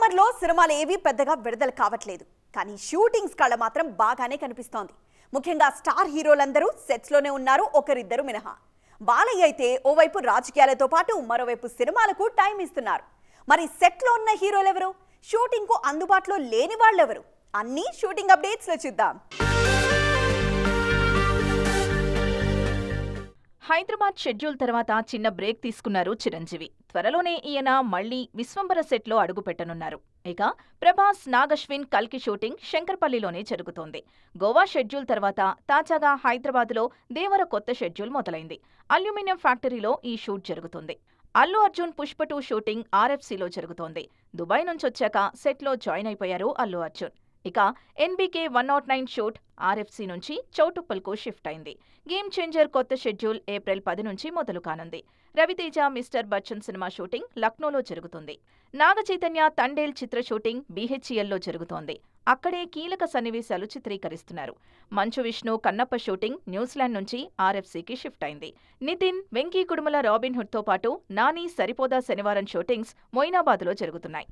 సమ్మర్లో సినిమాలు ఏవి పెద్దగా విడుదల కావట్లేదు. కానీ షూటింగ్స్ కళ మాత్రం బాగానే కనిపిస్తోంది. ముఖ్యంగా స్టార్ హీరోలందరూ సెట్స్లోనే ఉన్నారు, ఒకరిద్దరు మినహా. బాలయ్య అయితే ఓవైపు రాజకీయాలతో పాటు మరోవైపు సినిమాలకు టైం ఇస్తున్నారు. మరి సెట్లో ఉన్న హీరోలెవరు, షూటింగ్కు అందుబాటులో లేని వాళ్ళెవరు అన్నీ షూటింగ్ అప్డేట్స్లో చూద్దాం. హైదరాబాద్ షెడ్యూల్ తర్వాత చిన్న బ్రేక్ తీసుకున్నారు చిరంజీవి. త్వరలోనే ఈయన మళ్లీ విశ్వంబర సెట్లో అడుగుపెట్టనున్నారు. ఇక ప్రభాస్, నాగశ్విన్ కల్కి షూటింగ్ శంకర్పల్లిలోనే జరుగుతోంది. గోవా షెడ్యూల్ తర్వాత తాజాగా హైదరాబాద్లో దేవర కొత్త షెడ్యూల్ మొదలైంది. అల్యూమినియం ఫ్యాక్టరీలో ఈ షూట్ జరుగుతుంది. అల్లు అర్జున్ పుష్ప 2 షూటింగ్ ఆర్ఎఫ్సీలో జరుగుతోంది. దుబాయ్ నుంచొచ్చాక సెట్లో జాయిన్ అయిపోయారు అల్లు అర్జున్. ఇక ఎన్బీకే 109 షూట్ ఆర్ఎఫ్సీ నుంచి చౌటుప్పల్కు షిఫ్ట్ అయింది. గేమ్ చేంజర్ కొత్త షెడ్యూల్ ఏప్రిల్ 10 నుంచి మొదలు కానుంది. రవితేజ మిస్టర్ బచ్చన్ సినిమా షూటింగ్ లక్నోలో జరుగుతుంది. నాగచైతన్య తండేల్ చిత్ర షూటింగ్ బీహెచ్ఈఎల్లో జరుగుతోంది. అక్కడే కీలక సన్నివేశాలు చిత్రీకరిస్తున్నారు. మంచు విష్ణు కన్నప్ప షూటింగ్ న్యూజిలాండ్ నుంచి ఆర్ఎఫ్సీకి షిఫ్ట్ అయింది. నితిన్, వెంకీ కుడుమల రాబిన్ హుడ్తో పాటు నాని సరిపోదా శనివారం షూటింగ్స్ మొయినాబాద్లో జరుగుతున్నాయి.